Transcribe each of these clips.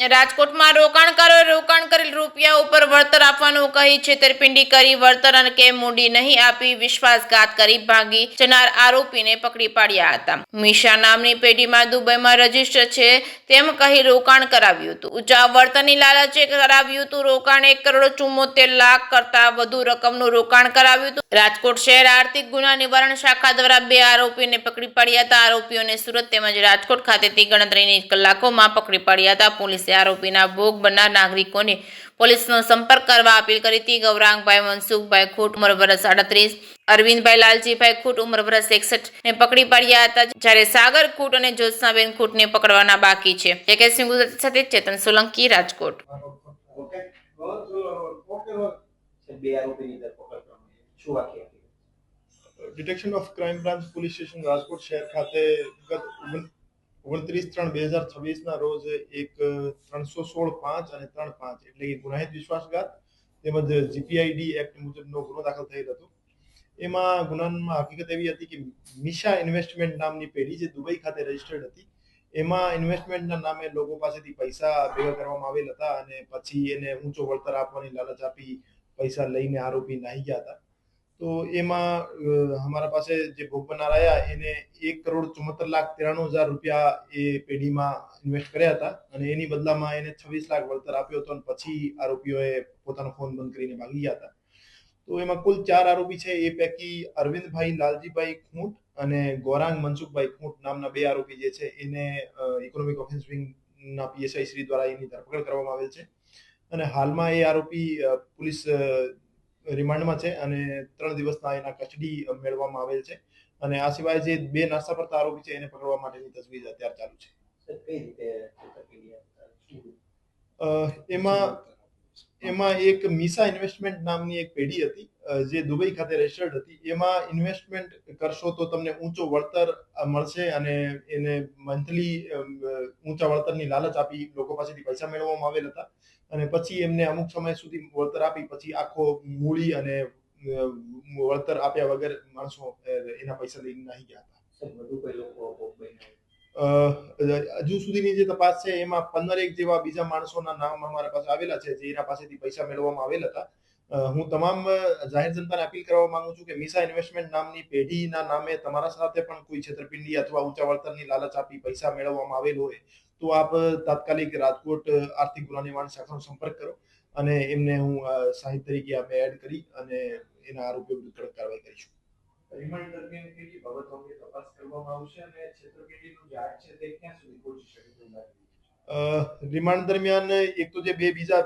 રાજકોટમાં રોકાણકારોએ રોકાણ કરેલ રૂપિયા ઉપર વળતર આપવાનું કહી છેતરપિંડી કરી વળતર અને કે મૂડી નહીં આપી વિશ્વાસઘાત કરી ભાગી જનાર આરોપીને પકડી પાડ્યા હતા. મીશા નામની પેઢીમાં દુબઈમાં રજીસ્ટર છે તેમ કહી રોકાણ કરાવ્યું હતું. ઊંચા વળતરની લાલચે કરાવ્યું હતું રોકાણ. 1,74,00,000 કરતા વધુ રકમનું રોકાણ કરાવ્યું હતું. રાજકોટ શહેર આર્થિક ગુના નિવારણ શાખા દ્વારા 2 આરોપીને પકડી પાડ્યા હતા. આરોપીઓને સુરત તેમજ રાજકોટ ખાતેથી ગણતરીની કલાકોમાં પકડી પાડ્યા હતા. પોલીસે આરોપીના ભોગ બનનાર નાગરિકોને પોલીસનો સંપર્ક કરવા અપીલ કરી હતી. ગૌરાંગભાઈ મનસુખભાઈ ખૂટ ઉંમર વર્ષ 38, અરવિંદભાઈ લાલજીભાઈ ખૂટ ઉંમર વર્ષ 61 ને પકડી પાડ્યા હતા, જ્યારે સાગર ખૂટ અને જ્યોત્સનાબેન ખૂટને પકડવાના બાકી છે. કેકેસિંહ ગુજરાતી સાથે ચેતન Solanki, Rajkot. Detection of crime branch police station Rajkot શહેર ખાતે ગત 29/3/2026 રોજ એક 316(5) અને 3(5) એટલે કે ગુનાહિત વિશ્વાસઘાત તેમજ જીપીઆઈડી એક્ટ મુજબનો ગુનો દાખલ થયેલ હતો. એમાં ગુનામાં હકીકત એવી હતી કે મિશા ઇન્વેસ્ટમેન્ટ નામની પેઢી જે દુબઈ ખાતે રજીસ્ટર્ડ હતી, એમાં ઇન્વેસ્ટમેન્ટના નામે લોકો પાસેથી પૈસા ભેગા કરવામાં આવેલ હતા અને પછી એને ઊંચો વળતર આપવાની લાલચ આપી પૈસા લઈને આરોપી નાહી ગયા હતા. તો એમાં અમારા પાસે જે ભોગ બનનાર આવ્યા એને 1,74,93,000 રૂપિયા એ પેઢીમાં ઇન્વેસ્ટ કર્યા હતા અને એની બદલામાં એને 26 લાખ વળતર આપ્યો હતો અને પછી આરોપીઓએ પોતાનો ફોન બંધ કરીને ભાગી ગયા હતા. તો એમાં કુલ 4 આરોપી છે. એ પૈકી અરવિંદભાઈ લાલજીભાઈ ખૂંટ અને ગૌરાંગ મનસુખભાઈ ખૂંટ નામના 2 આરોપી જે છે એને ઇકોનોમિક ઓફેન્સ વિંગના પીએસઆઈ શ્રી દ્વારા એની ધરપકડ કરવામાં આવેલ છે અને હાલમાં એ આરોપી પોલીસ રિમાન્ડમાં છે અને 3 દિવસના એના કસ્ટડી મેળવવામાં આવેલ છે અને આ સિવાય જે 2 નાસ્તા પડતા આરોપી છે એને પકડવા માટેની તજવીજ અત્યારે ચાલુ છે. એમાં એક મિશા ઇન્વેસ્ટમેન્ટ નામની એક પેઢી હતી જે દુબઈ ખાતે રજીસ્ટર્ડ હતી. એમાં ઇન્વેસ્ટમેન્ટ કરશો તો તમને ઊંચો વળતર મળશે અને એને મંથલી ઊંચા વળતરની લાલચ આપી લોકો પાસેથી પૈસા મેળવવામાં આવેલ હતા અને પછી એમને અમુક સમય સુધી વળતર આપી પછી આખો મૂડી અને વળતર આપ્યા વગર માણસો એના પૈસા લઈને નાહી ગયા હતા. હજુ સુધીની જે તપાસ છે એમાં 15 જેવા બીજા માણસોના નામ અમારા પાસે આવેલા છે જે એના પાસેથી પૈસા મેળવવામાં આવેલ હતા. હું તમામ જાહેર જનતાને અપીલ કરવા માંગુ છું કે મિશા ઇન્વેસ્ટમેન્ટ નામની પેઢીના નામે તમારા સાથે પણ કોઈ છેતરપિંડી અથવા ઊંચા વળતરની લાલચ આપી પૈસા મેળવવામાં આવેલ હોય તો આપ તાત્કાલિક રાજકોટ આર્થિક ગુના નિવારણ શાખાનો સંપર્ક કરો અને એમને હું સાહિત્ય તરીકે આપણે એડ કરી અને એના આરોપીઓ વિરુદ્ધ કડક કાર્યવાહી કરીશું. રિમાન્ડ દરમિયાન કેટલી બાબતો અંગે તપાસ કરવામાં આવશે અને છેતરપિંડીનું જે આગ છે તે ક્યાં સુધી પહોંચી શકે તેવું લાગે છે? રિમાન્ડ દરમિયાન એક તો જે 2 બીજા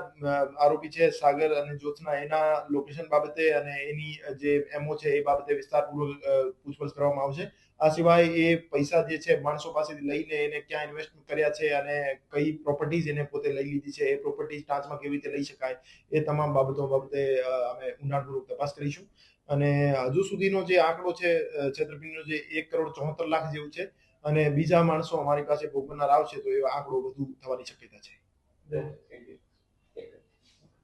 આરોપી છે સાગર અને જ્યોત્સના એના લોકેશન બાબતે અને એની જે એમઓ છે એ બાબતે વિસ્તારપૂર્વક પૂછપરછ કરવામાં આવશે. આ સિવાય એ પૈસા જે છે માણસો પાસેથી લઈને એને ક્યાં ઇન્વેસ્ટ કર્યા છે અને કઈ પ્રોપર્ટીઝ એને પોતે લઈ લીધી છે, એ પ્રોપર્ટીઝ ટાંચમાં કેવી રીતે લઈ શકાય, એ તમામ બાબતો બાબતે અમે ઊંડાણપૂર્વક તપાસ કરીશું અને હજુ સુધીનો જે આંકડો છે છેતરપિંડીનો જે 1,74,00,000 જેવું છે અને બીજા માણસો અમારી પાસે ભોગ બનનાર આવશે તો એ આંકડો વધુ થવાની શક્યતા છે.